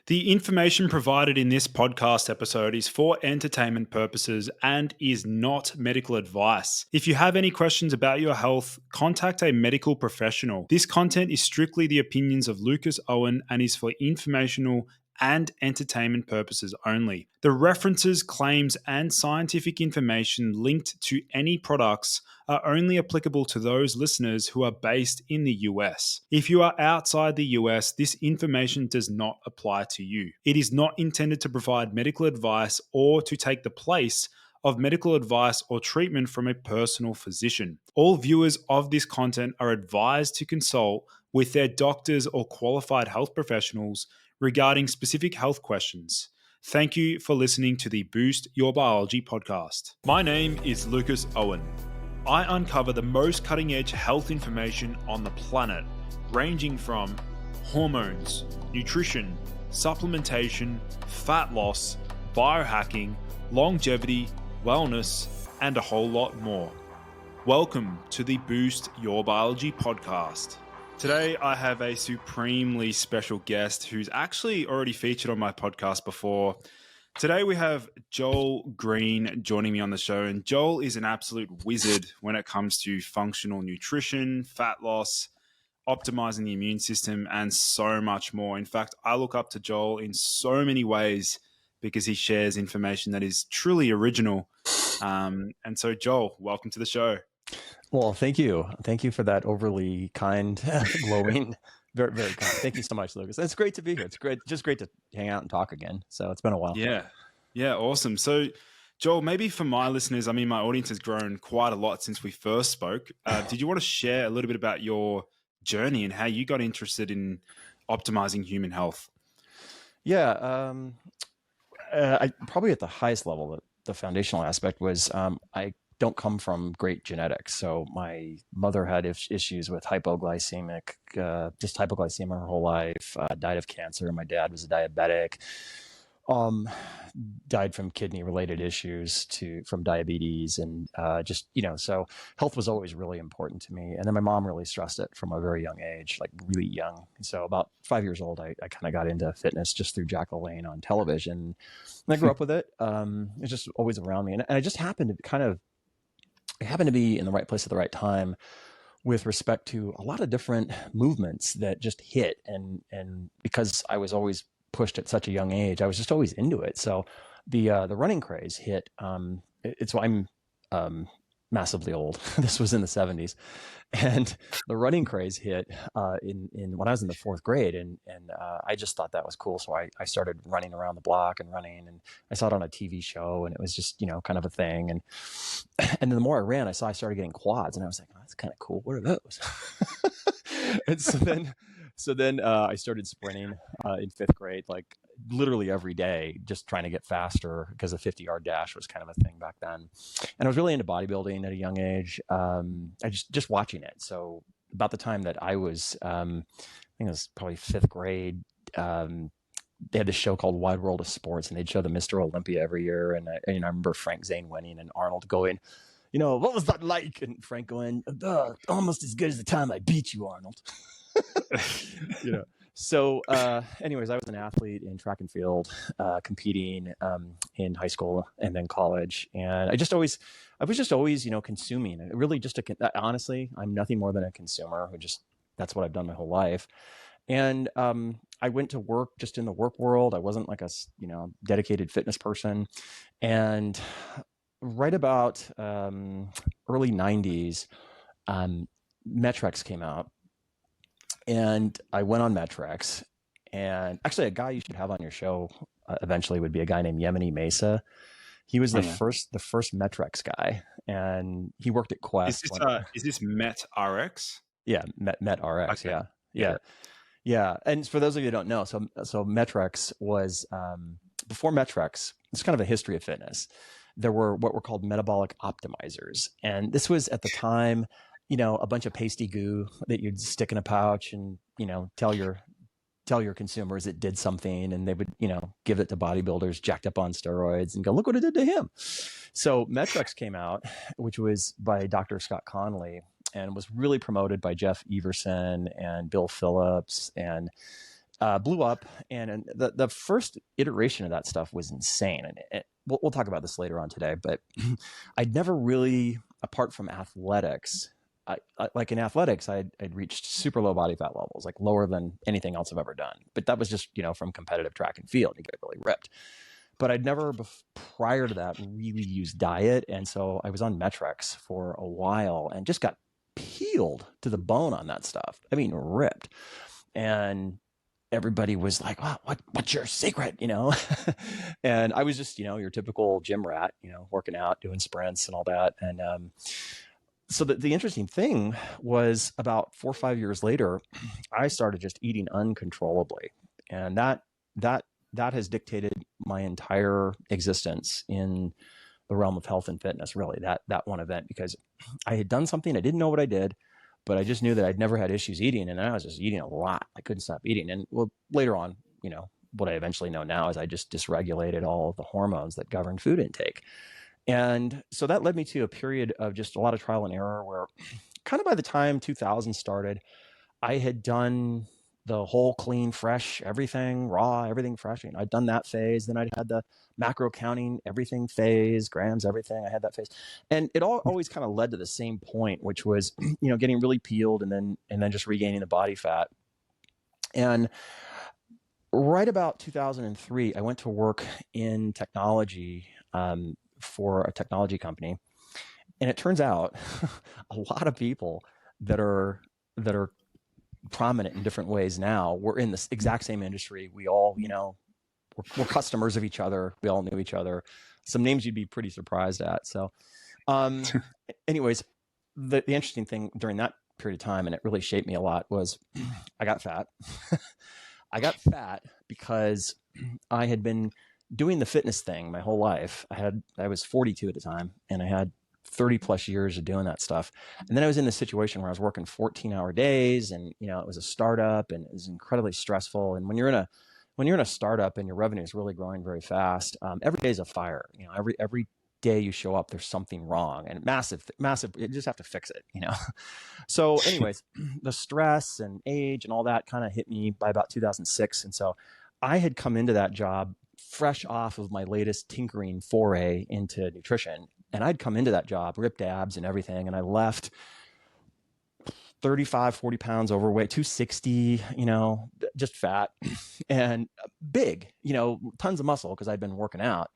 The information provided in this podcast episode is for entertainment purposes and is not medical advice. If you have any questions about your health, contact a medical professional. This content is strictly the opinions of Lucas Owen and is for informational and entertainment purposes only. The references, claims, and scientific information linked to any products are only applicable to those listeners who are based in the US. If you are outside the US, this information does not apply to you. It is not intended to provide medical advice or to take the place of medical advice or treatment from a personal physician. All viewers of this content are advised to consult with their doctors or qualified health professionals regarding specific health questions. Thank you for listening to the Boost Your Biology podcast. My name is Lucas Owen. I uncover the most cutting-edge health information on the planet, ranging from hormones, nutrition, supplementation, fat loss, biohacking, longevity, wellness, and a whole lot more. Welcome to the Boost Your Biology podcast. Today, I have a supremely special guest who's actually already featured on my podcast before. Today, we have Joel Greene joining me on the show, and Joel is an absolute wizard when it comes to functional nutrition, fat loss, optimizing the immune system, and so much more. In fact, I look up to Joel in so many ways because he shares information that is truly original. And so, Joel, welcome to the show. Well, thank you. Thank you for that overly kind, glowing, very, very kind. Thank you so much, Lucas. It's great to be here. It's great, just great to hang out and talk again. So it's been a while. Yeah, awesome. So, Joel, maybe for my listeners, my audience has grown quite a lot since we first spoke. Did you want to share a little bit about your journey and how you got interested in optimizing human health? Yeah, I probably at the highest level, the foundational aspect was I don't come from great genetics. So my mother had issues with hypoglycemia her whole life, died of cancer. My dad was a diabetic, died from kidney related issues from diabetes and so health was always really important to me. And then my mom really stressed it from a very young age, like really young. So about 5 years old, I kind of got into fitness just through Jack LaLanne on television. And I grew up with it. It's just always around me. And I just happened to be in the right place at the right time with respect to a lot of different movements that just hit. And because I was always pushed at such a young age, I was just always into it. So the running craze hit. It's why I'm massively old. This was in the 70s. And the running craze hit in when I was in the 4th grade. And I just thought that was cool. So I started running around the block and running, and I saw it on a TV show, and it was just, kind of a thing. And then the more I ran, I started getting quads, and I was like, oh, that's kind of cool. What are those? And so then I started sprinting in 5th grade, like literally every day, just trying to get faster because a 50-yard dash was kind of a thing back then. And I was really into bodybuilding at a young age. I just watching it. So about the time that I was, I think it was probably 5th grade, they had this show called Wide World of Sports, and they'd show the Mr. Olympia every year. And I remember Frank Zane winning and Arnold going, what was that like? And Frank going, almost as good as the time I beat you, Arnold. So anyways, I was an athlete in track and field, competing in high school and then college. And I was just always, consuming. Really honestly, I'm nothing more than a consumer that's what I've done my whole life. And I went to work just in the work world. I wasn't like a, dedicated fitness person. And right about early 90s, Metrex came out. And I went on Metrex, and actually a guy you should have on your show eventually would be a guy named Yemeni Mesa. He was the first Metrex guy, and he worked at Quest. Is this MetRx? Yeah, MetRx. Okay. Yeah. And for those of you who don't know, so Metrex was before Metrex. It's kind of a history of fitness. There were what were called metabolic optimizers, and this was at the time, a bunch of pasty goo that you'd stick in a pouch and, tell your consumers it did something, and they would, give it to bodybuilders jacked up on steroids and go, look what it did to him. So Metrex came out, which was by Dr. Scott Connolly, and was really promoted by Jeff Everson and Bill Phillips. And blew up. And the first iteration of that stuff was insane. And we'll talk about this later on today, but I'd never really, apart from athletics, like in athletics, I'd reached super low body fat levels, like lower than anything else I've ever done. But that was just, from competitive track and field, you get really ripped. But I'd never, prior to that, really used diet. And so I was on Metrex for a while and just got peeled to the bone on that stuff. I mean, ripped. And everybody was like, wow, what's your secret? And I was just, your typical gym rat, working out, doing sprints and all that. And so the interesting thing was about 4 or 5 years later, I started just eating uncontrollably. And that has dictated my entire existence in the realm of health and fitness, really, that one event, because I had done something, I didn't know what I did, but I just knew that I'd never had issues eating, and I was just eating a lot. I couldn't stop eating. And well, later on, what I eventually know now is I just dysregulated all of the hormones that govern food intake. And so that led me to a period of just a lot of trial and error where kind of by the time 2000 started, I had done the whole clean, fresh, everything raw, everything fresh. I'd done that phase. Then I'd had the macro counting, everything phase, grams, everything. I had that phase. And it always kind of led to the same point, which was, getting really peeled and then just regaining the body fat. And right about 2003, I went to work in technology for a technology company. And it turns out a lot of people that are prominent in different ways now, we're in this exact same industry. We all, we're customers of each other. We all knew each other. Some names you'd be pretty surprised at. So anyways, the interesting thing during that period of time, and it really shaped me a lot, was I got fat. I got fat because I had been doing the fitness thing my whole life. I was 42 at the time, and I had 30 plus years of doing that stuff. And then I was in this situation where I was working 14-hour days, and it was a startup, and it was incredibly stressful. And when you're in a startup and your revenue is really growing very fast, every day is a fire. Every day you show up, there's something wrong, and massive. You just have to fix it. So, anyways, the stress and age and all that kind of hit me by about 2006, and so I had come into that job fresh off of my latest tinkering foray into nutrition. And I'd come into that job, ripped abs and everything. And I left 35, 40 pounds overweight, 260, just fat and big, tons of muscle because I'd been working out.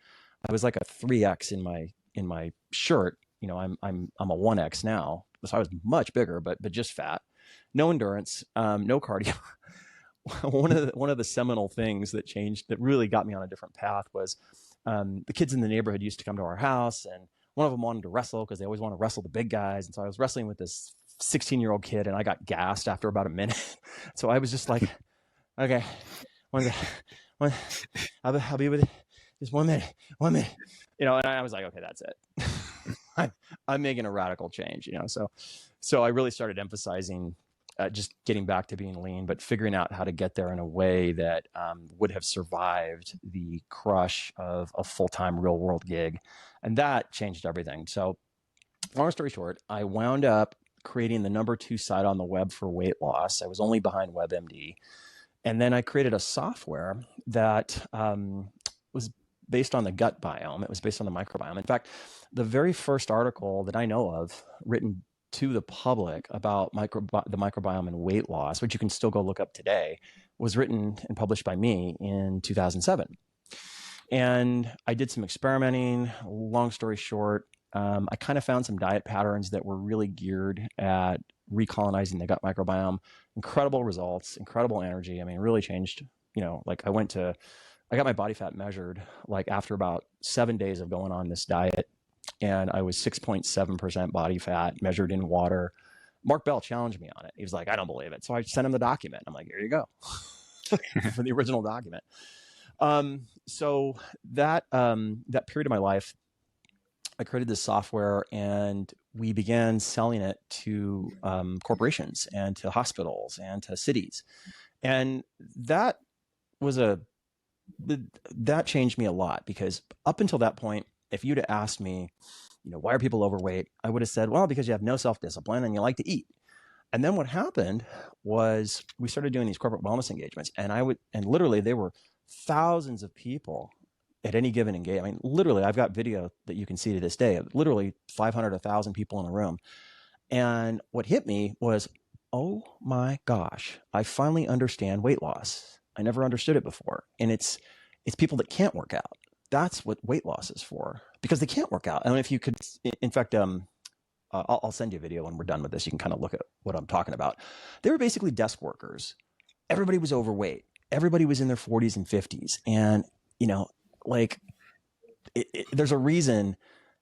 I was like a 3X in my shirt. I'm a 1X now. So I was much bigger, but just fat, no endurance, no cardio. One of the seminal things that changed, that really got me on a different path, was the kids in the neighborhood used to come to our house, and one of them wanted to wrestle because they always want to wrestle the big guys. And so I was wrestling with this 16-year-old kid, and I got gassed after about a minute. So I was just like, okay, I'll be with you just 1 minute. And I was like, okay, that's it. I'm making a radical change, So I really started emphasizing just getting back to being lean, but figuring out how to get there in a way that would have survived the crush of a full-time real world gig. And that changed everything. So long story short, I wound up creating the number 2 site on the web for weight loss. I was only behind WebMD. And then I created a software that was based on the gut biome. It was based on the microbiome. In fact, the very first article that I know of written to the public about the microbiome and weight loss, which you can still go look up today, was written and published by me in 2007. And I did some experimenting. Long story short, I kind of found some diet patterns that were really geared at recolonizing the gut microbiome. Incredible results, incredible energy. I mean, it really changed, like I got my body fat measured like after about 7 days of going on this diet. And I was 6.7% body fat measured in water. Mark Bell challenged me on it. He was like, I don't believe it. So I sent him the document. I'm like, here you go for the original document. So that period of my life, I created this software and we began selling it to corporations and to hospitals and to cities. And that changed me a lot, because up until that point, if you'd have asked me, why are people overweight? I would have said, well, because you have no self-discipline and you like to eat. And then what happened was we started doing these corporate wellness engagements, and literally there were thousands of people at any given engagement. I mean, literally, I've got video that you can see to this day of literally 500, 1,000 people in a room. And what hit me was, oh my gosh, I finally understand weight loss. I never understood it before. And it's people that can't work out. That's what weight loss is for, because they can't work out. And if you could, in fact, I'll send you a video when we're done with this. You can kind of look at what I'm talking about. They were basically desk workers. Everybody was overweight. Everybody was in their 40s and 50s. And, like there's a reason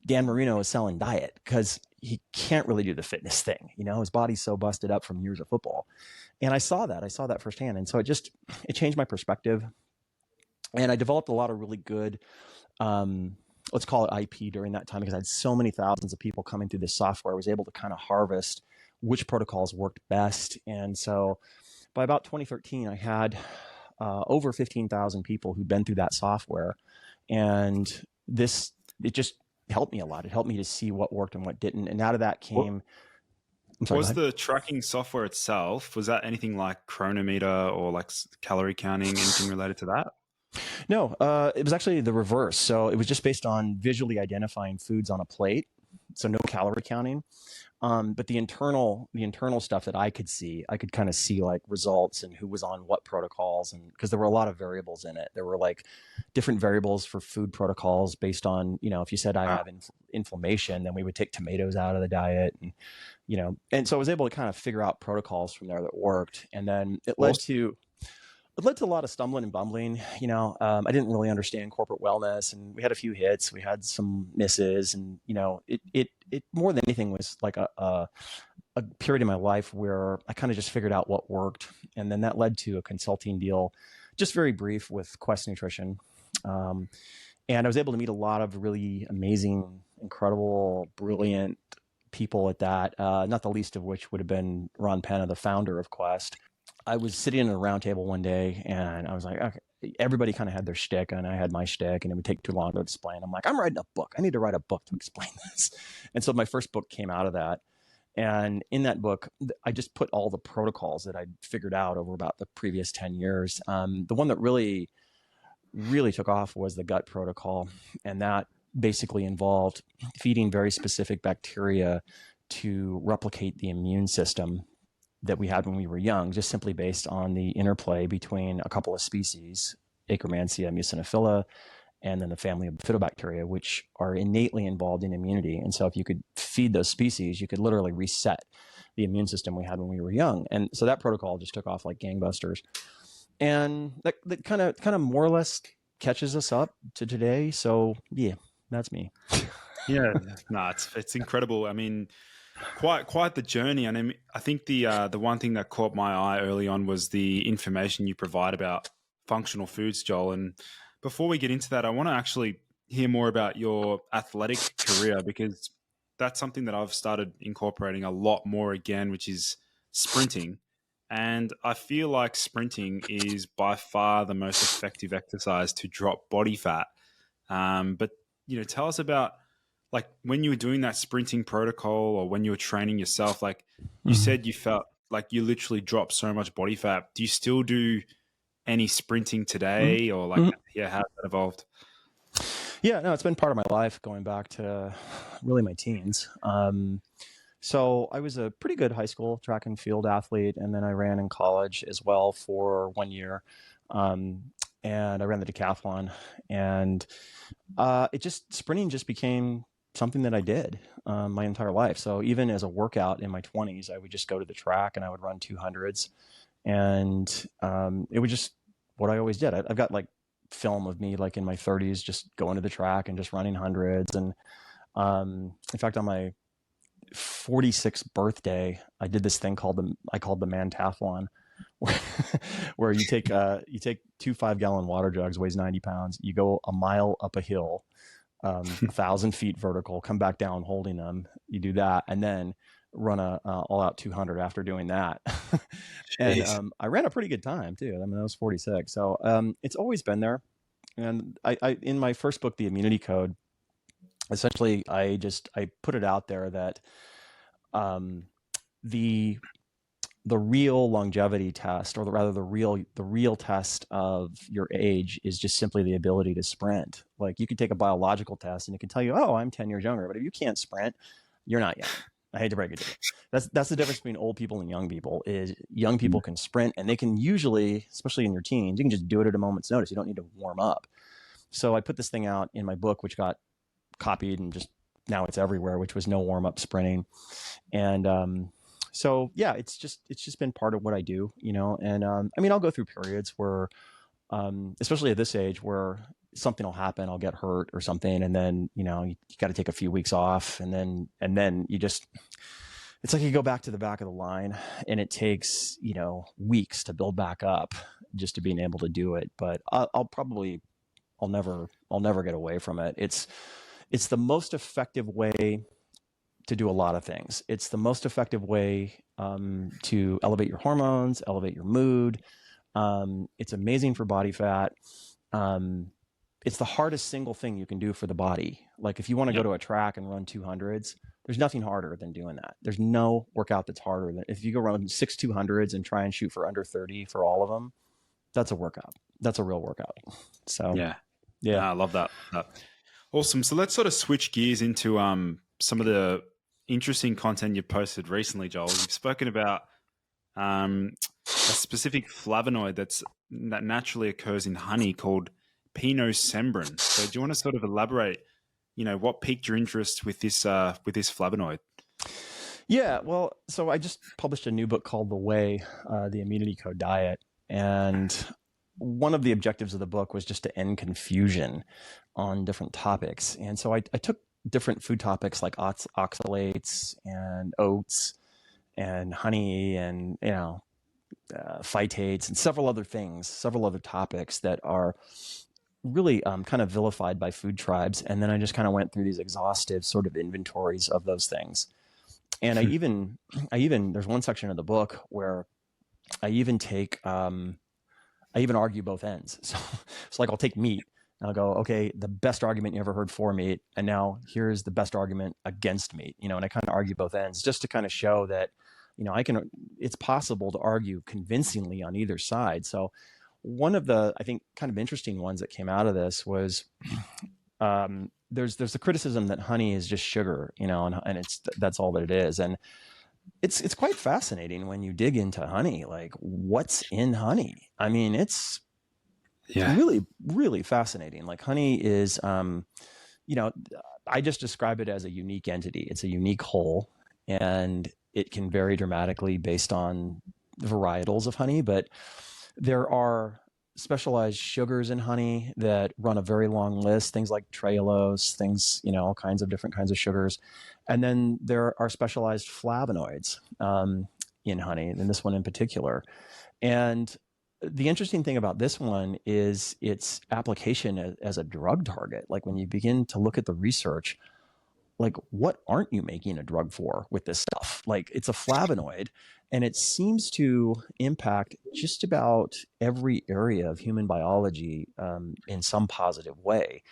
Dan Marino is selling diet, because he can't really do the fitness thing. His body's so busted up from years of football. And I saw that firsthand. And so it changed my perspective. And I developed a lot of really good, let's call it IP during that time, because I had so many thousands of people coming through this software. I was able to kind of harvest which protocols worked best. And so by about 2013, I had over 15,000 people who'd been through that software. And it just helped me a lot. It helped me to see what worked and what didn't. And out of that came... Was the tracking software itself, was that anything like Chronometer or like calorie counting, anything related to that? No, it was actually the reverse. So it was just based on visually identifying foods on a plate. So no calorie counting. But the internal stuff that I could see, I could kind of see like results and who was on what protocols. And because there were a lot of variables in it, there were like different variables for food protocols based on, if you said I have inflammation, then we would take tomatoes out of the diet. And, and so I was able to kind of figure out protocols from there that worked. And then it led to a lot of stumbling and bumbling. I didn't really understand corporate wellness, and we had a few hits, we had some misses, and it more than anything was like a period in my life where I kind of just figured out what worked, and then that led to a consulting deal, just very brief, with Quest Nutrition, and I was able to meet a lot of really amazing, incredible, brilliant people at that. Not the least of which would have been Ron Penna, the founder of Quest. I was sitting in a round table one day, and I was like, okay, everybody kind of had their shtick, and I had my shtick, and it would take too long to explain. I'm like, I'm writing a book. I need to write a book to explain this. And so my first book came out of that. And in that book, I just put all the protocols that I'd figured out over about the previous 10 years. The one that really, really took off was the gut protocol. And that basically involved feeding very specific bacteria to replicate the immune system that we had when we were young, just simply based on the interplay between a couple of species, Akkermansia muciniphila, and then the family of bifidobacteria, which are innately involved in immunity. And so if you could feed those species, you could literally reset the immune system we had when we were young. And so that protocol just took off like gangbusters. And that kind of more or less catches us up to today. So yeah, that's me. Yeah, no, it's incredible. I mean, quite the journey. And I think the one thing that caught my eye early on was the information you provide about functional foods, Joel. And before we get into that, I want to actually hear more about your athletic career, because that's something that I've started incorporating a lot more again, which is sprinting. And I feel like sprinting is by far the most effective exercise to drop body fat. But tell us about, like, when you were doing that sprinting protocol, or when you were training yourself, like you said, you felt like you literally dropped so much body fat. Do you still do any sprinting today, or like, how's that evolved? Yeah, no, it's been part of my life going back to really my teens. So I was a pretty good high school track and field athlete, and then I ran in college as well for 1 year. And I ran the decathlon, and sprinting just became something that I did my entire life. So even as a workout in my 20s, I would just go to the track and I would run 200s, and it was just what I always did. I've got like film of me like in my 30s just going to the track and just running hundreds. And in fact, on my 46th birthday, I did this thing called the Mantathlon, where you take 2 5-gallon water jugs, weighs 90 pounds. You go a mile up a hill, 1,000 feet vertical, come back down holding them. You do that, and then run a all out 200 after doing that. And I ran a pretty good time too. I mean, I was 46. So it's always been there. And I in my first book, The Immunity Code, essentially I put it out there that the the real longevity test, or rather the real test of your age, is just simply the ability to sprint. Like, you can take a biological test and it can tell you, oh, I'm 10 years younger, but if you can't sprint, you're not young. I hate to break it to you. That's the difference between old people and young people. Is young people can sprint, and they can usually, especially in your teens, you can just do it at a moment's notice. You don't need to warm up. So I put this thing out in my book, which got copied and just now it's everywhere, which was no warm up sprinting. And so yeah, it's just been part of what I do, And I mean, I'll go through periods where, especially at this age, where something will happen, I'll get hurt or something, and then you got to take a few weeks off, and then you just, it's like you go back to the back of the line, and it takes weeks to build back up just to being able to do it. But I'll never get away from it. It's the most effective way to do a lot of things. It's the most effective way to elevate your hormones, elevate your mood. It's amazing for body fat. It's the hardest single thing you can do for the body. Like, if you want to go to a track and run 200s, there's nothing harder than doing that. There's no workout that's harder than if you go run 6 200s and try and shoot for under 30 for all of them. That's a workout. That's a real workout. So yeah, I love that. Awesome. So let's sort of switch gears into some of the interesting content you've posted recently, Joel. You've spoken about a specific flavonoid that naturally occurs in honey called pinosembrin. So do you want to sort of elaborate, what piqued your interest with this flavonoid? Yeah, well, so I just published a new book called The Way, the Immunity Code Diet. And one of the objectives of the book was just to end confusion on different topics. And so I took different food topics like oxalates and oats and honey and, phytates and several other topics that are really kind of vilified by food tribes. And then I just kind of went through these exhaustive sort of inventories of those things. And I even there's one section of the book where I even argue both ends. So like, I'll take meat and I'll go, okay, the best argument you ever heard for meat, and now here's the best argument against meat, and I kind of argue both ends just to kind of show that, it's possible to argue convincingly on either side. So one of the, I think, kind of interesting ones that came out of this was, there's the criticism that honey is just sugar, and that's all that it is. And it's quite fascinating when you dig into honey, like what's in honey. I mean, it's really, really fascinating. Like, honey is, I just describe it as a unique entity. It's a unique whole, and it can vary dramatically based on the varietals of honey, but there are specialized sugars in honey that run a very long list, things like trehalose, all kinds of different kinds of sugars. And then there are specialized flavonoids in honey, and this one in particular. And the interesting thing about this one is its application as a drug target. Like, when you begin to look at the research, like, what aren't you making a drug for with this stuff? Like, it's a flavonoid, and it seems to impact just about every area of human biology in some positive way.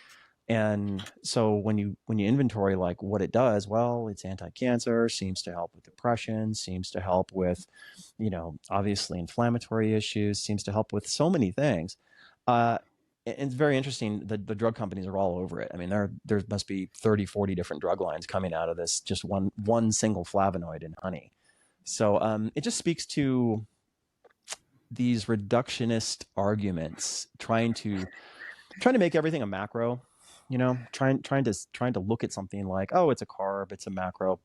And so when you inventory like what it does, well, it's anti-cancer, seems to help with depression, seems to help with, obviously inflammatory issues, seems to help with so many things. It's very interesting. The drug companies are all over it. I mean, there must be 30, 40 different drug lines coming out of this, just one single flavonoid in honey. So it just speaks to these reductionist arguments, trying to make everything a macro, trying to look at something like, oh, it's a carb, it's a macro.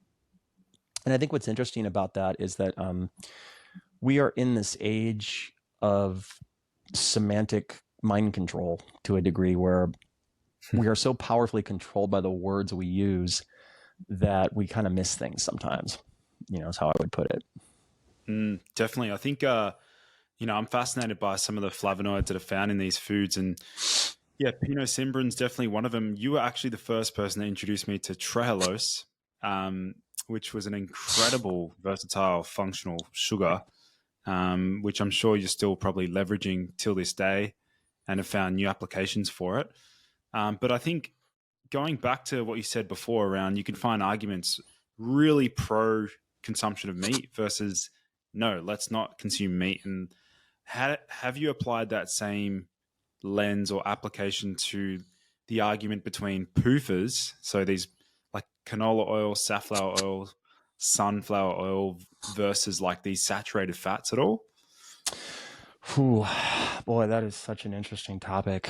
And I think what's interesting about that is that we are in this age of semantic mind control to a degree where we are so powerfully controlled by the words we use that we kind of miss things sometimes, is how I would put it. Definitely. I think, I'm fascinated by some of the flavonoids that are found in these foods, and pinosembrin is definitely one of them. You were actually the first person that introduced me to trehalose, which was an incredible, versatile, functional sugar, which I'm sure you're still probably leveraging till this day and have found new applications for it. But I think going back to what you said before around, you can find arguments really pro consumption of meat versus no, let's not consume meat. And have you applied that same lens or application to the argument between PUFAs, so these like canola oil, safflower oil, sunflower oil versus like these saturated fats at all? Whew, boy, that is such an interesting topic.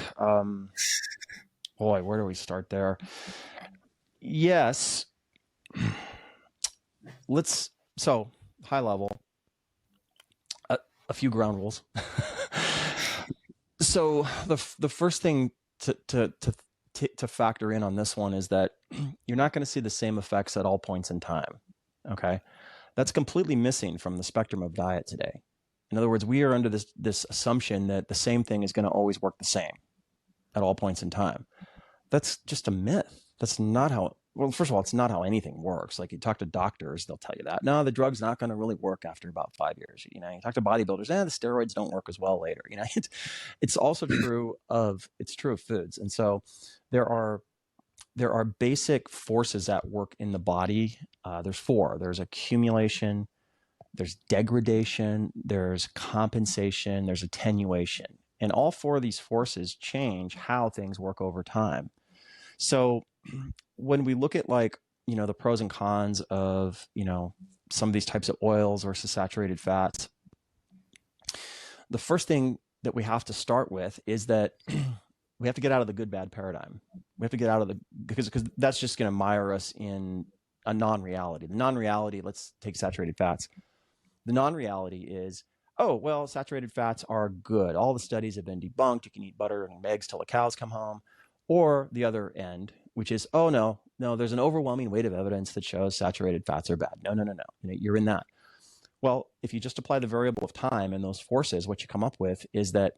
Boy, where do we start there? Yes. So high level, a few ground rules. So the first thing to factor in on this one is that you're not going to see the same effects at all points in time. Okay, that's completely missing from the spectrum of diet today. In other words, we are under this assumption that the same thing is going to always work the same at all points in time. That's just a myth. That's not how. Well, first of all, it's not how anything works. Like you talk to doctors, they'll tell you that. No, the drug's not going to really work after about 5 years. You talk to bodybuilders, the steroids don't work as well later. It's also true of foods. And so there are basic forces at work in the body. There's 4. There's accumulation, there's degradation, there's compensation, there's attenuation. And all 4 of these forces change how things work over time. So when we look at the pros and cons of, some of these types of oils versus saturated fats, the first thing that we have to start with is that we have to get out of the good bad paradigm. We have to get out of because that's just going to mire us in a non-reality. The non-reality, let's take saturated fats. The non-reality is, oh, well, saturated fats are good. All the studies have been debunked. You can eat butter and eggs till the cows come home. Or the other end, which is, oh, no, there's an overwhelming weight of evidence that shows saturated fats are bad. No. You're in that. Well, if you just apply the variable of time and those forces, what you come up with is that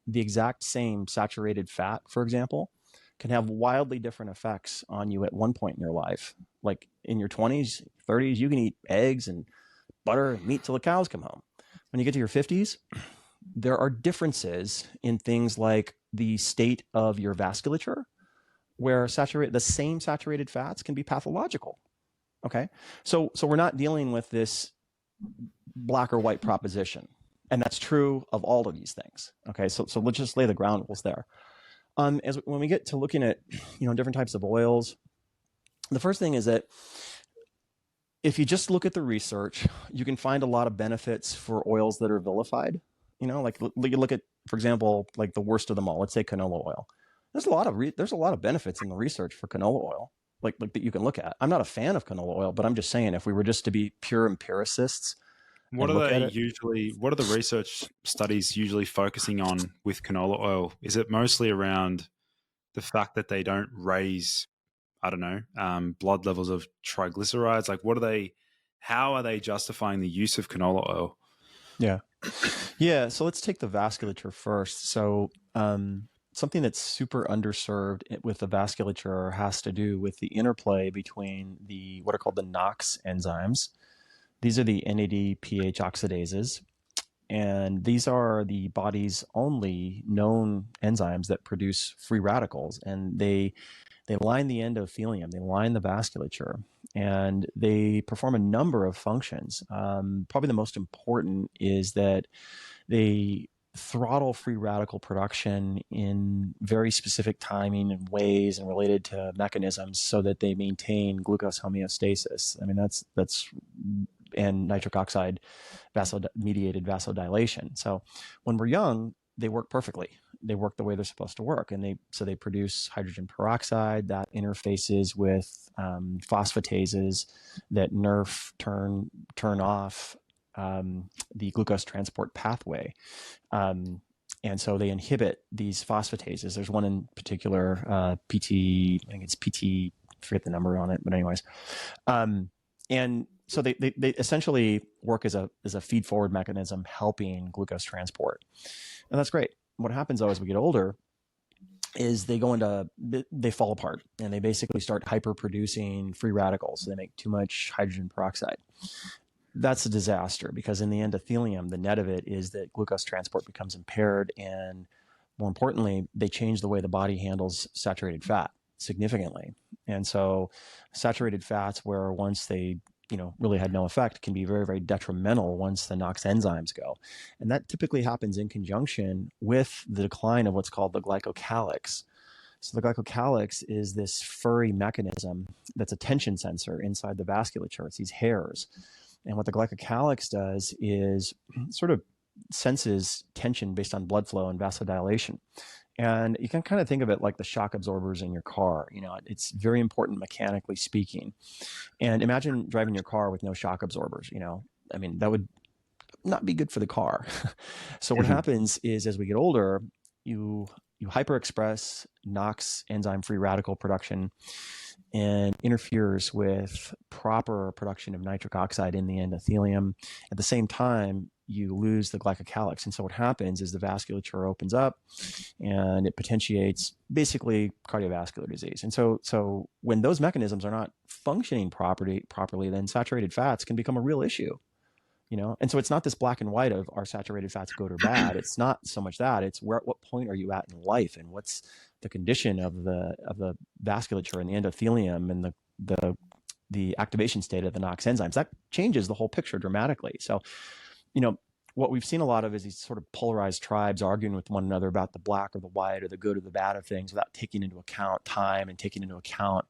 the exact same saturated fat, for example, can have wildly different effects on you at one point in your life. Like in your 20s, 30s, you can eat eggs and butter and meat till the cows come home. When you get to your 50s, there are differences in things like the state of your vasculature, where the same saturated fats can be pathological. Okay, so we're not dealing with this black or white proposition, and that's true of all of these things. Okay, so let's just lay the ground rules there. When we get to looking at different types of oils, the first thing is that if you just look at the research, you can find a lot of benefits for oils that are vilified. Like you look at, for example, like the worst of them all. Let's say canola oil. There's a lot of benefits in the research for canola oil, like that you can look at. I'm not a fan of canola oil, but I'm just saying, if we were just to be pure empiricists, what are the research studies usually focusing on with canola oil? Is it mostly around the fact that they don't raise, I don't know, blood levels of triglycerides? Like, how are they justifying the use of canola oil? Yeah. So let's take the vasculature first. So something that's super underserved with the vasculature has to do with the interplay between what are called the NOx enzymes. These are the NADPH oxidases. And these are the body's only known enzymes that produce free radicals. And they line the endothelium, they line the vasculature, and they perform a number of functions. Probably the most important is that they throttle free radical production in very specific timing and ways and related to mechanisms so that they maintain glucose homeostasis. I mean, that's and nitric oxide mediated vasodilation. So when we're young, they work perfectly. They work the way they're supposed to work. And they produce hydrogen peroxide that interfaces with phosphatases that turn off the glucose transport pathway. And so they inhibit these phosphatases. There's one in particular, PT, I think it's PT, I forget the number on it, but anyways. And so they essentially work as a feed forward mechanism helping glucose transport. And that's great. What happens though as we get older is they fall apart, and they basically start hyperproducing free radicals. So they make too much hydrogen peroxide. That's a disaster, because in the endothelium, the net of it is that glucose transport becomes impaired, and more importantly, they change the way the body handles saturated fat significantly. And so saturated fats, where once they really had no effect, can be very, very detrimental once the NOx enzymes go. And that typically happens in conjunction with the decline of what's called the glycocalyx. So the glycocalyx is this furry mechanism that's a tension sensor inside the vasculature. It's these hairs. And what the glycocalyx does is sort of senses tension based on blood flow and vasodilation. And you can kind of think of it like the shock absorbers in your car. It's very important mechanically speaking. And imagine driving your car with no shock absorbers. That would not be good for the car. So what happens is, as we get older, you hyperexpress NOx enzyme free radical production, and interferes with proper production of nitric oxide in the endothelium. At the same time, you lose the glycocalyx. And so what happens is the vasculature opens up and it potentiates basically cardiovascular disease. And so when those mechanisms are not functioning properly, then saturated fats can become a real issue. And so it's not this black and white of are saturated fats good or bad. It's not so much that. It's what point are you at in life, and what's the condition of the vasculature and the endothelium and the activation state of the NOx enzymes. That changes the whole picture dramatically. So, what we've seen a lot of is these sort of polarized tribes arguing with one another about the black or the white or the good or the bad of things without taking into account time and taking into account,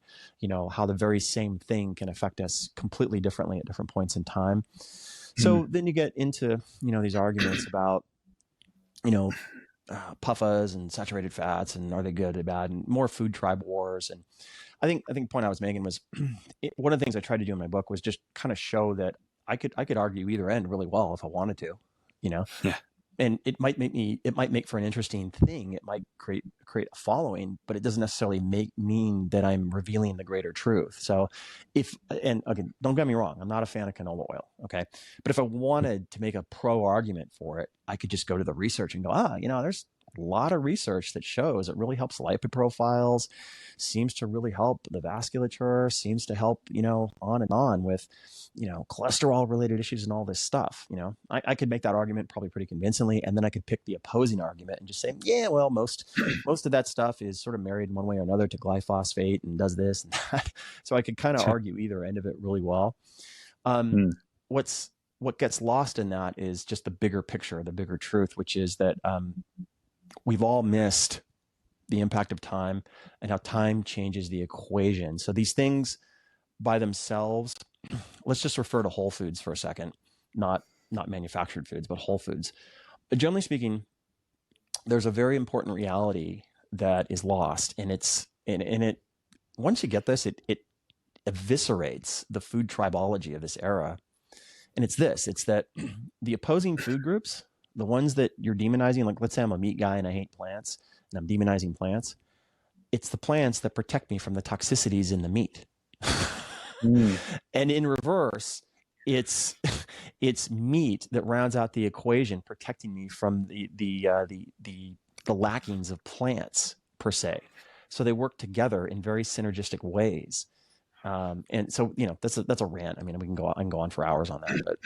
how the very same thing can affect us completely differently at different points in time. So then you get into, these arguments about, PUFAs and saturated fats, and are they good or bad, and more food tribe wars. And I think the point I was making was one of the things I tried to do in my book was just kind of show that I could argue either end really well if I wanted to, Yeah. And it might make for an interesting thing. It might create a following, but it doesn't necessarily mean that I'm revealing the greater truth. So and again, don't get me wrong, I'm not a fan of canola oil. Okay. But if I wanted to make a pro argument for it, I could just go to the research and go, there's a lot of research that shows it really helps lipid profiles, seems to really help the vasculature, seems to help, on and on with, cholesterol related issues and all this stuff. I could make that argument probably pretty convincingly, and then I could pick the opposing argument and just say, yeah, well, most of that stuff is sort of married in one way or another to glyphosate and does this and that. So I could kind of argue either end of it really well. What gets lost in that is just the bigger picture, the bigger truth, which is that we've all missed the impact of time and how time changes the equation. So these things by themselves, let's just refer to whole foods for a second, not manufactured foods, but whole foods. Generally speaking, there's a very important reality that is lost, and it once you get this, it eviscerates the food tribology of this era. And it's that the opposing food groups, the ones that you're demonizing, like let's say I'm a meat guy and I hate plants and I'm demonizing plants. It's the plants that protect me from the toxicities in the meat. And in reverse, it's meat that rounds out the equation, protecting me from the lackings of plants per se. So they work together in very synergistic ways. And so, that's a rant. I mean, I can go on for hours on that, but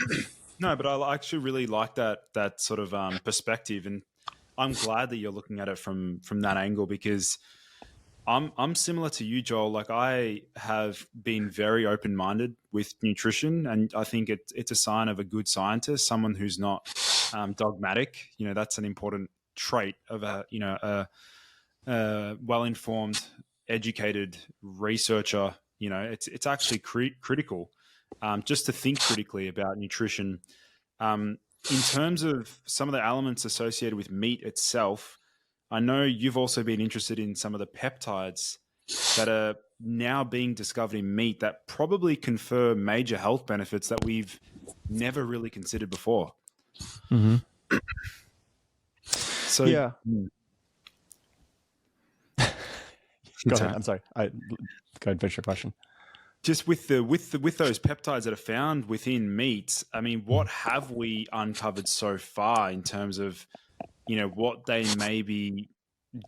no, but I actually really like that sort of perspective, and I'm glad that you're looking at it from that angle, because I'm similar to you, Joel. Like, I have been very open-minded with nutrition, and I think it's a sign of a good scientist, someone who's not dogmatic. That's an important trait of a well-informed, educated researcher. It's actually critical just to think critically about nutrition. In terms of some of the elements associated with meat itself, I know you've also been interested in some of the peptides that are now being discovered in meat that probably confer major health benefits that we've never really considered before. Mm-hmm. So yeah. Go ahead. I'm sorry. Go ahead, finish your question. Just with those peptides that are found within meats, I mean, what have we uncovered so far in terms of, what they may be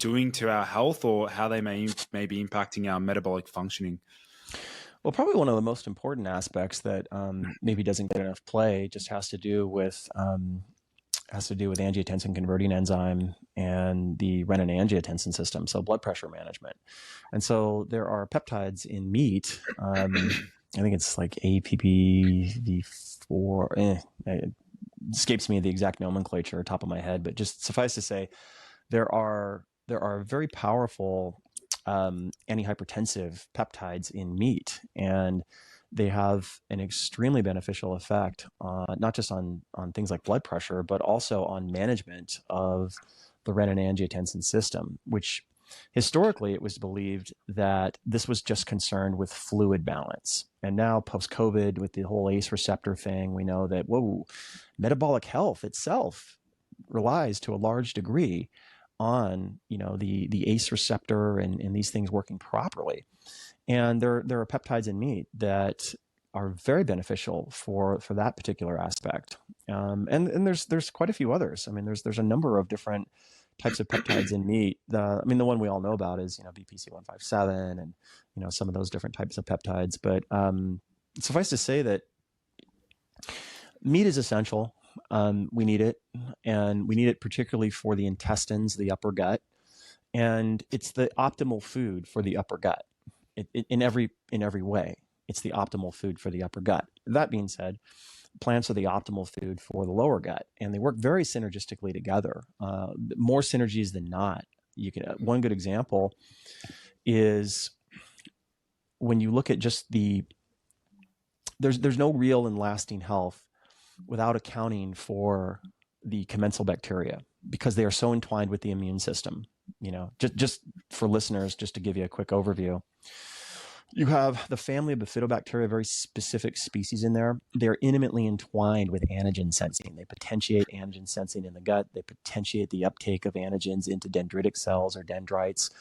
doing to our health, or how they may be impacting our metabolic functioning? Well, probably one of the most important aspects that maybe doesn't get enough play just has to do with angiotensin converting enzyme and the renin-angiotensin system, so blood pressure management. And so there are peptides in meat I think it's like APPV4. It escapes me the exact nomenclature top of my head, but just suffice to say, there are very powerful antihypertensive peptides in meat, and they have an extremely beneficial effect not just on things like blood pressure, but also on management of the renin-angiotensin system, which historically it was believed that this was just concerned with fluid balance. And now post-COVID, with the whole ACE receptor thing, we know that, metabolic health itself relies to a large degree on, the ACE receptor and these things working properly. And there are peptides in meat that are very beneficial for that particular aspect. And there's quite a few others. I mean, there's a number of different types of peptides in meat. The one we all know about is, BPC-157 and, some of those different types of peptides. But suffice to say that meat is essential. We need it, and we need it particularly for the intestines, the upper gut, and it's the optimal food for the upper gut. In every way, it's the optimal food for the upper gut. That being said, plants are the optimal food for the lower gut, and they work very synergistically together. More synergies than not. One good example is when you look at just there's no real and lasting health without accounting for the commensal bacteria, because they are so entwined with the immune system. Just for listeners, just to give you a quick overview, you have the family of bifidobacteria, very specific species in there. They're intimately entwined with antigen sensing. They potentiate antigen sensing in the gut. They potentiate the uptake of antigens into dendritic cells or dendrites.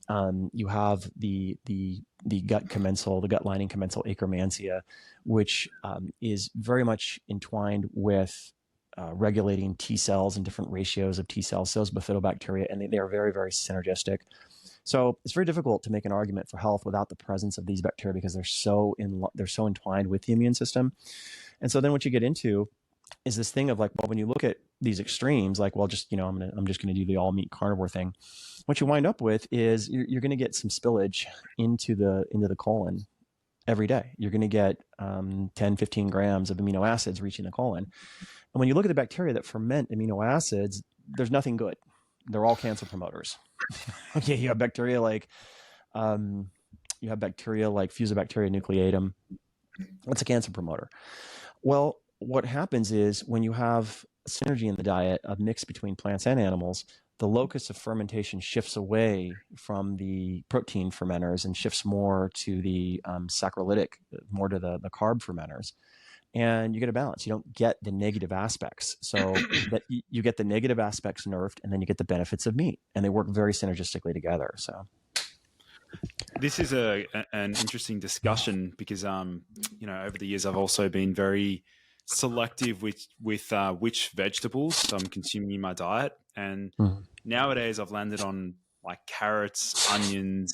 You have the gut commensal, the gut lining commensal Akkermansia, which is very much entwined with regulating T cells and different ratios of T cells, those bifidobacteria, and they are very, very synergistic. So it's very difficult to make an argument for health without the presence of these bacteria, because they're so entwined with the immune system. And so then what you get into is this thing of like, well, when you look at these extremes, like, well, just, I'm just going to do the all meat carnivore thing. What you wind up with is you're going to get some spillage into the colon every day. You're going to get 10, 15 grams of amino acids reaching the colon. And when you look at the bacteria that ferment amino acids, there's nothing good. They're all cancer promoters. Okay, you have bacteria like Fusobacteria nucleatum. That's a cancer promoter. Well, what happens is when you have synergy in the diet, a mix between plants and animals, the locus of fermentation shifts away from the protein fermenters and shifts more to the saccharolytic, more to the carb fermenters. And you get a balance. You don't get the negative aspects. So that you get the negative aspects nerfed, and then you get the benefits of meat, and they work very synergistically together. So this is an interesting discussion because, over the years, I've also been very selective with which vegetables I'm consuming in my diet. And nowadays I've landed on like carrots, onions,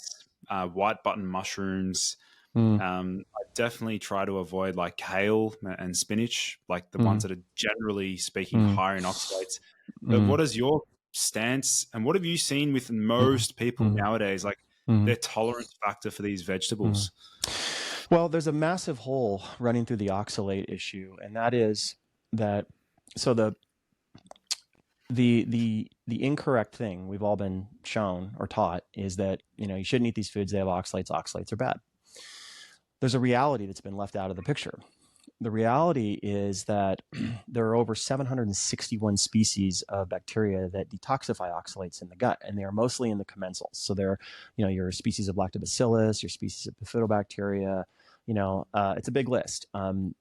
white button mushrooms. I definitely try to avoid like kale and spinach, like the ones that are generally speaking higher in oxalates. But what is your stance, and what have you seen with most people nowadays, like their tolerance factor for these vegetables? Well, there's a massive hole running through the oxalate issue, and that is that. So the incorrect thing we've all been shown or taught is that you shouldn't eat these foods. They have oxalates. Oxalates are bad. There's a reality that's been left out of the picture. The reality is that there are over 761 species of bacteria that detoxify oxalates in the gut, and they are mostly in the commensals. So they're, your species of lactobacillus, your species of bifidobacteria. It's a big list. The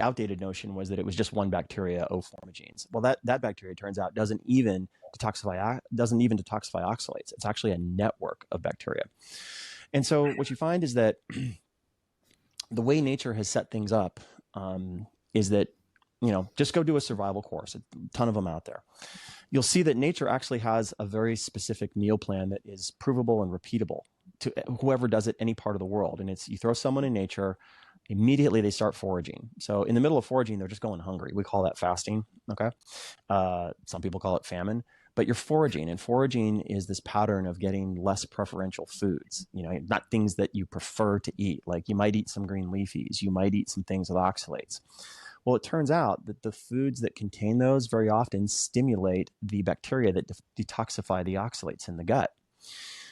outdated notion was that it was just one bacteria, O-formagenes. Well, that bacteria, turns out, doesn't even detoxify oxalates. It's actually a network of bacteria. And so what you find is that the way nature has set things up is that, just go do a survival course, a ton of them out there. You'll see that nature actually has a very specific meal plan that is provable and repeatable to whoever does it any part of the world. And it's, you throw someone in nature, immediately they start foraging. So in the middle of foraging, they're just going hungry. We call that fasting. Okay. Some people call it famine. but you're foraging, and foraging is this pattern of getting less preferential foods, not things that you prefer to eat. Like you might eat some green leafies, you might eat some things with oxalates. Well, it turns out that the foods that contain those very often stimulate the bacteria that detoxify the oxalates in the gut.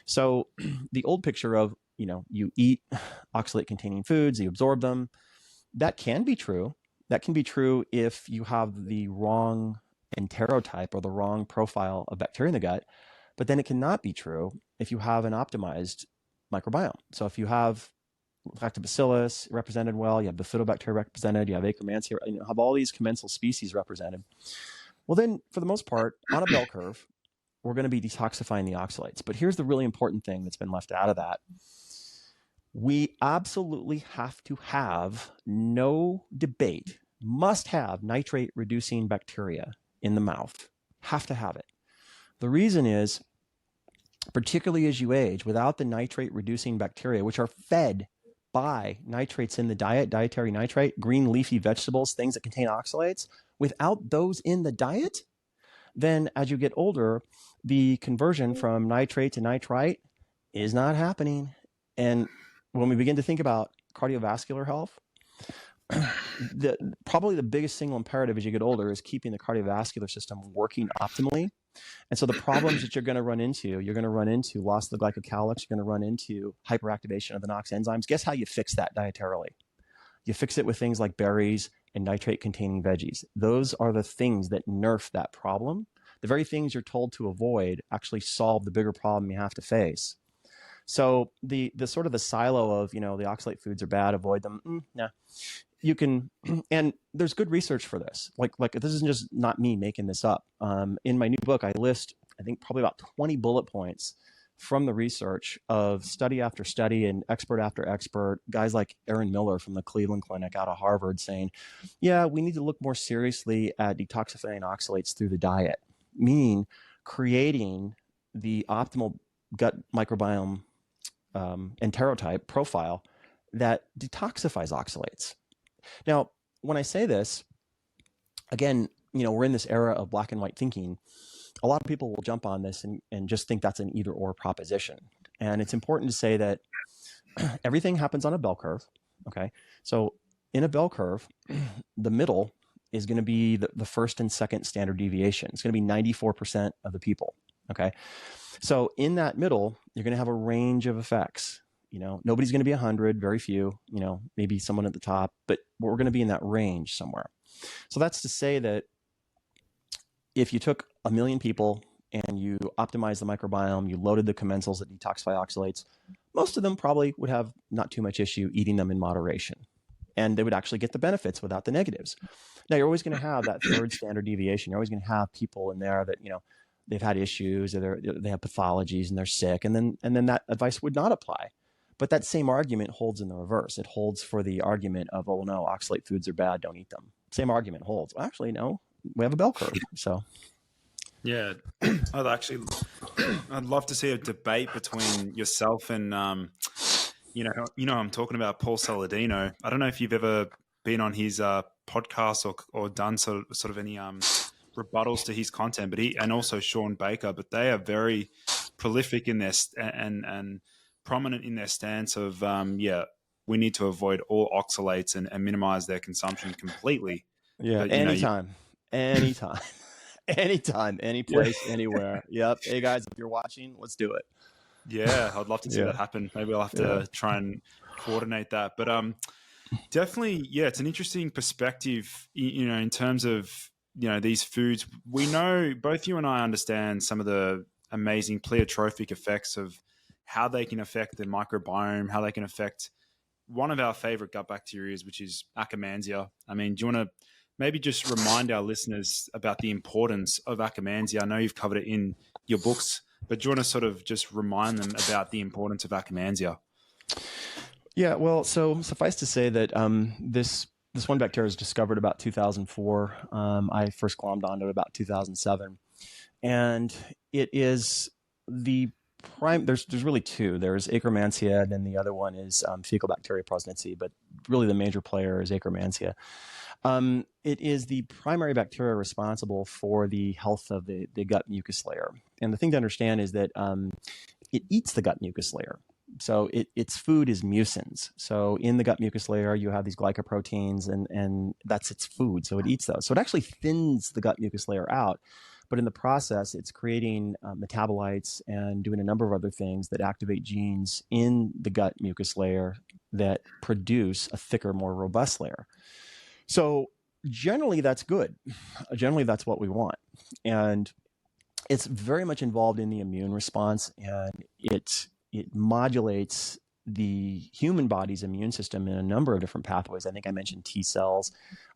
So the old picture of, you eat oxalate containing foods, you absorb them, that can be true. That can be true if you have the wrong enterotype or the wrong profile of bacteria in the gut, but then it cannot be true if you have an optimized microbiome. So if you have lactobacillus represented well, you have bifidobacteria represented, you have Akkermansia, you have all these commensal species represented. Well, then for the most part, on a bell curve, we're going to be detoxifying the oxalates. But here's the really important thing that's been left out of that. We absolutely have to have, no debate, must have nitrate reducing bacteria in the mouth. Have to have it. The reason is, particularly as you age, without the nitrate reducing bacteria, which are fed by nitrates in the diet, dietary nitrate, green leafy vegetables, things that contain oxalates, without those in the diet, then as you get older, the conversion from nitrate to nitrite is not happening. And when we begin to think about cardiovascular health, probably the biggest single imperative as you get older is keeping the cardiovascular system working optimally. And so the problems that you're going to run into loss of the glycocalyx, you're going to run into hyperactivation of the NOx enzymes. Guess how you fix that dietarily? You fix it with things like berries and nitrate-containing veggies. Those are the things that nerf that problem. The very things you're told to avoid actually solve the bigger problem you have to face. So the sort of the silo of, the oxalate foods are bad, avoid them. Nah. You can, and there's good research for this. Like this isn't just not me making this up. In my new book, I list, I think probably about 20 bullet points from the research of study after study and expert after expert, guys like Aaron Miller from the Cleveland Clinic out of Harvard saying, yeah, we need to look more seriously at detoxifying oxalates through the diet, meaning creating the optimal gut microbiome enterotype profile that detoxifies oxalates. Now, when I say this, again, we're in this era of black and white thinking. A lot of people will jump on this and just think that's an either or proposition. And it's important to say that everything happens on a bell curve. Okay. So in a bell curve, the middle is going to be the first and second standard deviation. It's going to be 94% of the people. Okay. So in that middle, you're going to have a range of effects. Nobody's going to be 100, very few, maybe someone at the top, but we're going to be in that range somewhere. So that's to say that if you took 1 million people and you optimized the microbiome, you loaded the commensals that detoxify oxalates, most of them probably would have not too much issue eating them in moderation. And they would actually get the benefits without the negatives. Now, you're always going to have that third standard deviation. You're always going to have people in there that, they've had issues or they have pathologies and they're sick. And then that advice would not apply. But that same argument holds in the reverse. It holds for the argument of, oh no, oxalate foods are bad, don't eat them. Same argument holds. Well, actually, no, we have a bell curve. So, yeah, I'd love to see a debate between yourself and, I'm talking about Paul Saladino. I don't know if you've ever been on his podcast or done sort of any rebuttals to his content, but and also Sean Baker, but they are very prolific in their and prominent in their stance of we need to avoid all oxalates and minimize their consumption completely. Yeah, but, anytime, any place, anywhere. Yep. Hey guys, if you're watching, let's do it. Yeah, I'd love to see that happen. Maybe I'll have to try and coordinate that. But definitely, it's an interesting perspective, in terms of, these foods. We know, both you and I understand some of the amazing pleiotropic effects of how they can affect the microbiome, how they can affect one of our favorite gut bacteria, which is Akkermansia. I mean, do you want to maybe just remind our listeners about the importance of Akkermansia? I know you've covered it in your books, but do you want to sort of just remind them about the importance of Akkermansia? Yeah, well, so suffice to say that this one bacteria was discovered about 2004. I first glommed onto it about 2007. And it is the there's really two. There's Akkermansia, and then the other one is fecal bacteria presidency. But really, the major player is Akkermansia. It is the primary bacteria responsible for the health of the gut mucus layer. And the thing to understand is that it eats the gut mucus layer. So its food is mucins. So in the gut mucus layer, you have these glycoproteins, and that's its food. So it eats those. So it actually thins the gut mucus layer out. But in the process, it's creating metabolites and doing a number of other things that activate genes in the gut mucus layer that produce a thicker, more robust layer. So generally, that's good. Generally, that's what we want. And it's very much involved in the immune response, and it modulates the human body's immune system in a number of different pathways. I think I mentioned T cells,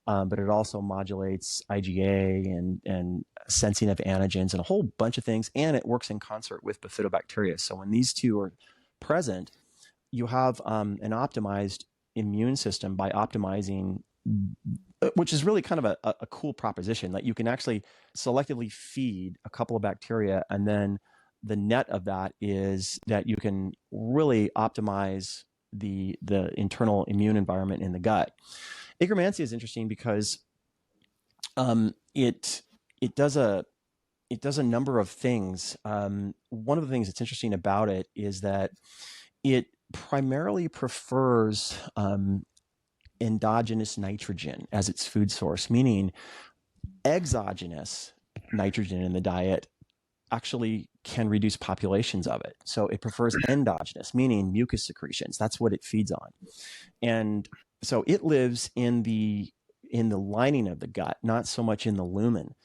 but it also modulates IgA and sensing of antigens and a whole bunch of things. And it works in concert with bifidobacteria. So when these two are present, you have an optimized immune system by optimizing, which is really kind of a cool proposition. Like you can actually selectively feed a couple of bacteria, and then the net of that is that you can really optimize the internal immune environment in the gut. Akkermansia is interesting because it does a number of things. One of the things that's interesting about it is that it primarily prefers endogenous nitrogen as its food source, meaning exogenous nitrogen in the diet actually can reduce populations of it. So it prefers endogenous, meaning mucus secretions. That's what it feeds on. And so it lives in the lining of the gut, not so much in the lumen.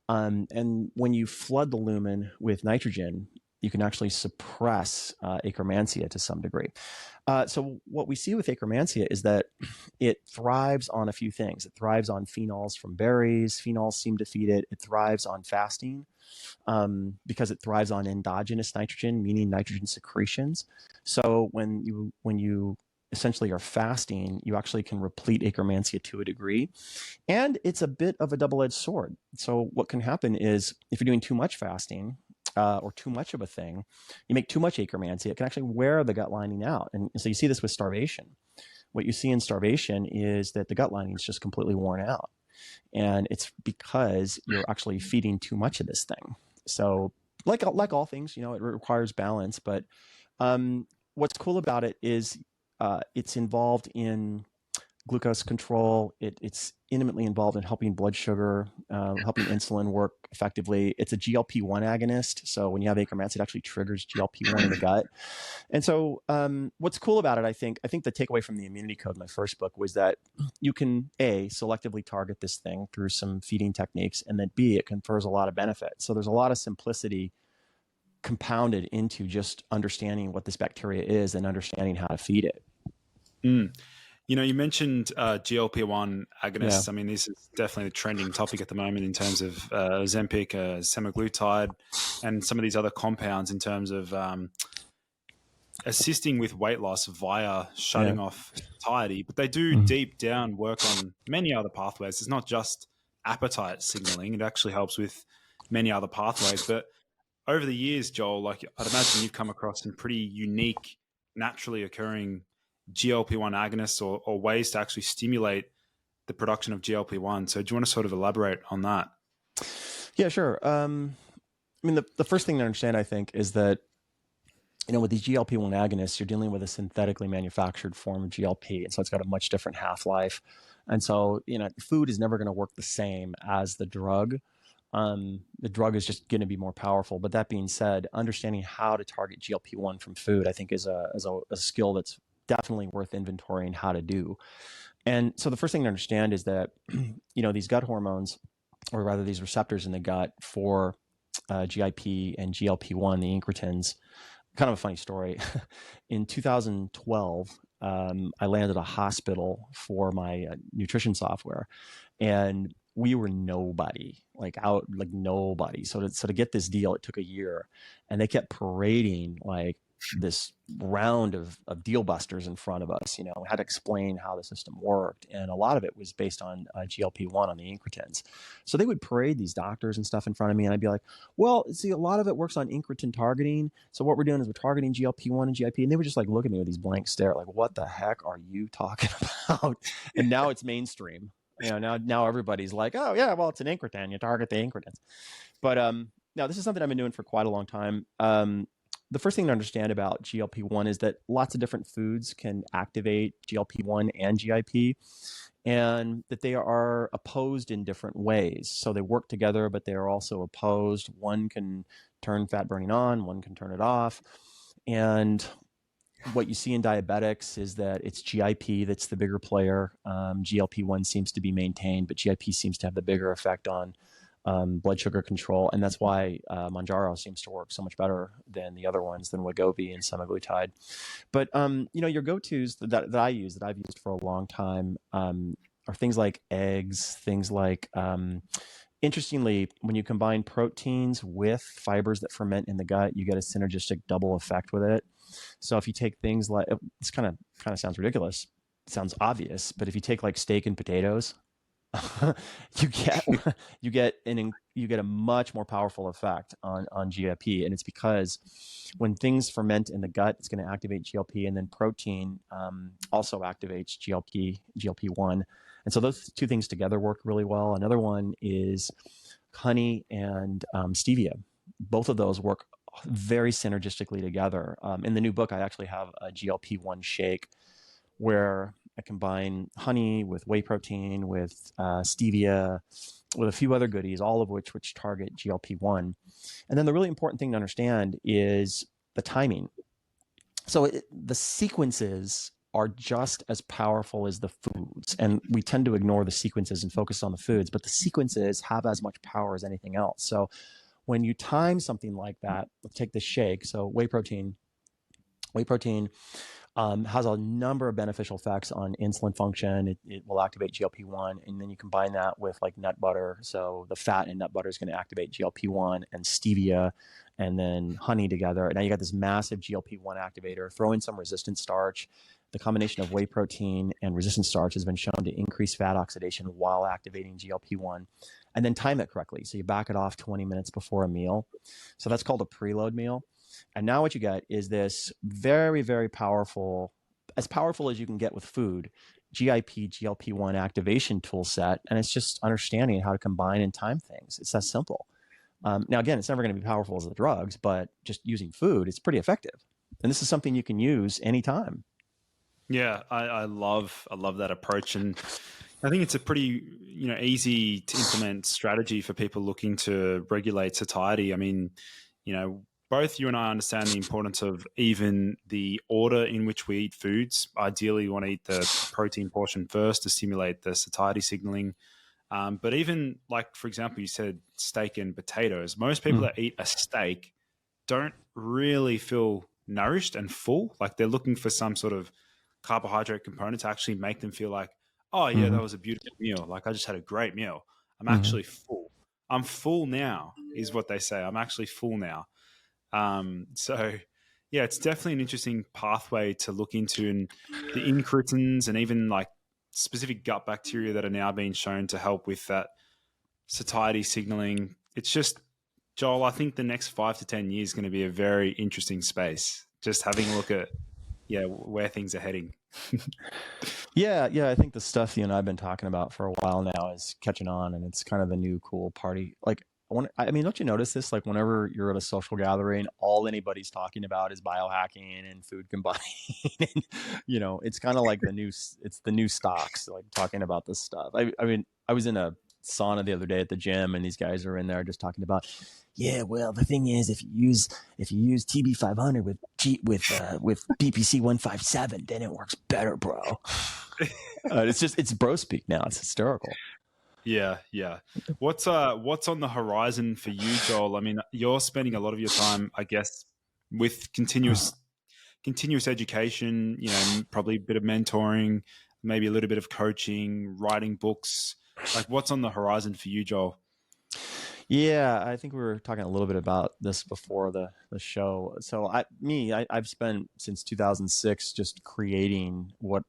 And when you flood the lumen with nitrogen, you can actually suppress Akkermansia to some degree. So what we see with Akkermansia is that it thrives on a few things. It thrives on phenols from berries. Phenols seem to feed it. It thrives on fasting because it thrives on endogenous nitrogen, meaning nitrogen secretions. So when you essentially are fasting, you actually can replete Akkermansia to a degree. And it's a bit of a double-edged sword. So what can happen is if you're doing too much fasting, or too much of a thing, you make too much Akkermansia, it can actually wear the gut lining out. And so you see this with starvation. What you see in starvation is that the gut lining is just completely worn out. And it's because you're actually feeding too much of this thing. So like all things, it requires balance. But what's cool about it is it's involved in glucose control. It's intimately involved in helping blood sugar, helping insulin work effectively. It's a GLP-1 agonist. So when you have Akkermansia, it actually triggers GLP-1 in the gut. And so what's cool about it, I think the takeaway from the immunity code in my first book was that you can, A, selectively target this thing through some feeding techniques, and then B, it confers a lot of benefit. So there's a lot of simplicity compounded into just understanding what this bacteria is and understanding how to feed it. Mm. You mentioned GLP-1 agonists. Yeah. I mean, this is definitely a trending topic at the moment in terms of Ozempic, semaglutide, and some of these other compounds in terms of assisting with weight loss via shutting off satiety. But they do deep down work on many other pathways. It's not just appetite signaling. It actually helps with many other pathways. But over the years, Joel, like I'd imagine you've come across some pretty unique, naturally occurring GLP-1 agonists or ways to actually stimulate the production of GLP-1. So do you want to sort of elaborate on that? Yeah, sure. I mean, the first thing to understand, I think, is that, with these GLP-1 agonists, you're dealing with a synthetically manufactured form of GLP. And so it's got a much different half-life. And so, food is never going to work the same as the drug. The drug is just going to be more powerful. But that being said, understanding how to target GLP-1 from food, I think, is a skill that's definitely worth inventorying how to do. And so the first thing to understand is that, these gut hormones, or rather these receptors in the gut for GIP and GLP-1, the incretins, kind of a funny story. In 2012, I landed a hospital for my nutrition software, and we were nobody. So to get this deal, it took a year, and they kept parading like this round of deal busters in front of us. We had to explain how the system worked. And a lot of it was based on GLP-1 on the incretins. So they would parade these doctors and stuff in front of me. And I'd be like, well, see, a lot of it works on incretin targeting. So what we're doing is we're targeting GLP-1 and GIP. And they would just like look at me with these blank stare, like, what the heck are you talking about? And now it's mainstream. Now everybody's like, oh yeah, well, it's an incretin. You target the incretins. But now this is something I've been doing for quite a long time. The first thing to understand about GLP-1 is that lots of different foods can activate GLP-1 and GIP, and that they are opposed in different ways. So they work together, but they are also opposed. One can turn fat burning on, one can turn it off. And what you see in diabetics is that it's GIP that's the bigger player. GLP-1 seems to be maintained, but GIP seems to have the bigger effect on blood sugar control. And that's why Mounjaro seems to work so much better than the other ones, than Wegovy and semaglutide. But, your go-tos that I use, that I've used for a long time, are things like eggs, things like, interestingly, when you combine proteins with fibers that ferment in the gut, you get a synergistic double effect with it. So if you take things like, this kind of sounds ridiculous, it sounds obvious, but if you take like steak and potatoes, you get a much more powerful effect on GLP, and it's because when things ferment in the gut, it's going to activate GLP, and then protein also activates GLP-1, and so those two things together work really well. Another one is honey and stevia. Both of those work very synergistically together. In the new book, I actually have a GLP-1 shake where I combine honey with whey protein, with stevia, with a few other goodies, all of which target GLP-1. And then the really important thing to understand is the timing. So the sequences are just as powerful as the foods. And we tend to ignore the sequences and focus on the foods, but the sequences have as much power as anything else. So when you time something like that, let's take the shake. So whey protein has a number of beneficial effects on insulin function. It will activate GLP-1, and then you combine that with like nut butter. So the fat in nut butter is going to activate GLP-1 and stevia, and then honey together. And now you got this massive GLP-1 activator. Throw in some resistant starch. The combination of whey protein and resistant starch has been shown to increase fat oxidation while activating GLP-1. And then time it correctly. So you back it off 20 minutes before a meal. So that's called a preload meal. And now what you get is this very, very powerful, as powerful as you can get with food, GIP, GLP-1 activation tool set. And it's just understanding how to combine and time things. It's that simple. Now, again, it's never going to be powerful as the drugs, but just using food, it's pretty effective. And this is something you can use anytime. Yeah, I love that approach. And I think it's a pretty, easy to implement strategy for people looking to regulate satiety. I mean, both you and I understand the importance of even the order in which we eat foods. Ideally, you want to eat the protein portion first to stimulate the satiety signaling. But even like, for example, you said steak and potatoes. Most people that eat a steak don't really feel nourished and full. Like they're looking for some sort of carbohydrate component to actually make them feel like, oh yeah, that was a beautiful meal. Like I just had a great meal. I'm actually full. I'm full now is what they say. I'm actually full now. So yeah, it's definitely an interesting pathway to look into, and the incretins and even like specific gut bacteria that are now being shown to help with that satiety signaling. It's just, Joel, I think the next 5 to 10 years is going to be a very interesting space. Just having a look at, where things are heading. Yeah. I think the stuff you and I've been talking about for a while now is catching on, and it's kind of the new cool party. Like, don't you notice this? Like whenever you're at a social gathering, all anybody's talking about is biohacking and food combining. And, it's kind of like it's the new stocks, like talking about this stuff. I was in a sauna the other day at the gym, and these guys are in there just talking about, yeah, well, the thing is, if you use TB500 with BPC 157, then it works better, bro. It's bro speak now. It's hysterical. Yeah. What's on the horizon for you, Joel? I mean, you're spending a lot of your time, I guess, with continuous education. Probably a bit of mentoring, maybe a little bit of coaching, writing books. Like, what's on the horizon for you, Joel? Yeah, I think we were talking a little bit about this before the show. So I've spent since 2006 just creating what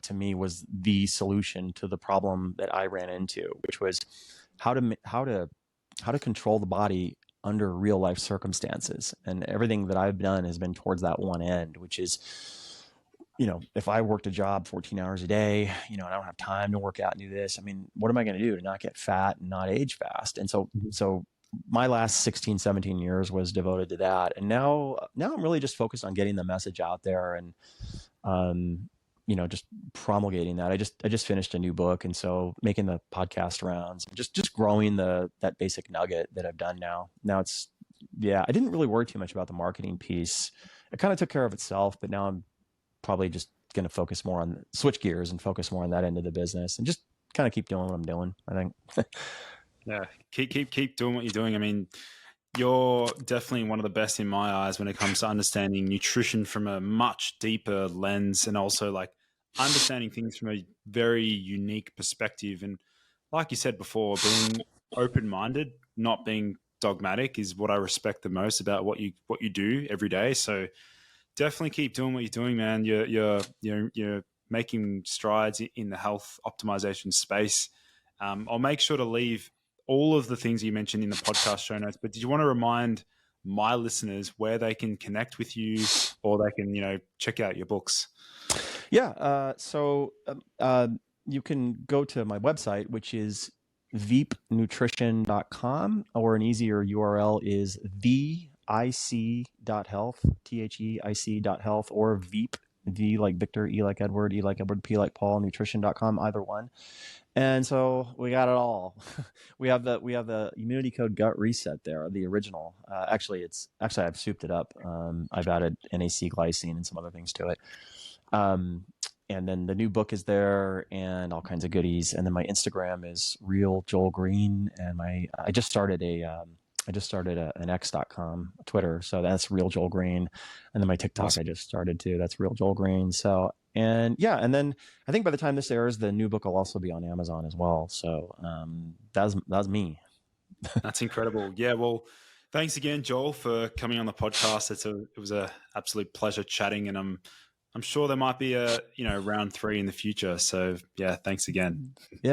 to me was the solution to the problem that I ran into, which was how to how to control the body under real life circumstances. And everything that I've done has been towards that one end, which is, if I worked a job 14 hours a day, and I don't have time to work out and do this, I mean, what am I going to do to not get fat and not age fast? And so my last 16, 17 years was devoted to that. And now I'm really just focused on getting the message out there and, just promulgating that. I just finished a new book. And so making the podcast rounds, just growing that basic nugget that I've done now. I didn't really worry too much about the marketing piece. It kind of took care of itself, but now I'm probably just going to switch gears and focus more on that end of the business and just kind of keep doing what I'm doing, I think. Yeah, keep doing what you're doing. I mean, you're definitely one of the best in my eyes when it comes to understanding nutrition from a much deeper lens, and also like understanding things from a very unique perspective. And like you said before, being open-minded, not being dogmatic, is what I respect the most about what you do every day. So definitely keep doing what you're doing, man. You're making strides in the health optimization space. I'll make sure to leave all of the things you mentioned in the podcast show notes. But did you want to remind my listeners where they can connect with you, or they can check out your books? Yeah. So you can go to my website, which is veepnutrition.com, or an easier URL is theic.health, theic.health, or Veep, V like Victor, E like Edward, E like Edward, P like Paul, nutrition.com, either one. And so we got it all. we have the immunity code gut reset there, the original. Actually I've souped it up. I've added NAC glycine and some other things to it. And then the new book is there and all kinds of goodies. And then my Instagram is Real Joel Greene, and I just started an x.com Twitter, so that's Real Joel Greene. And then my TikTok awesome. I just started too. That's Real Joel Greene. So, and then I think by the time this airs, the new book will also be on Amazon as well. So that's me. That's incredible. Yeah. Well, thanks again, Joel, for coming on the podcast. It was a absolute pleasure chatting, and I'm sure there might be a round 3 in the future. So yeah, thanks again. Yeah.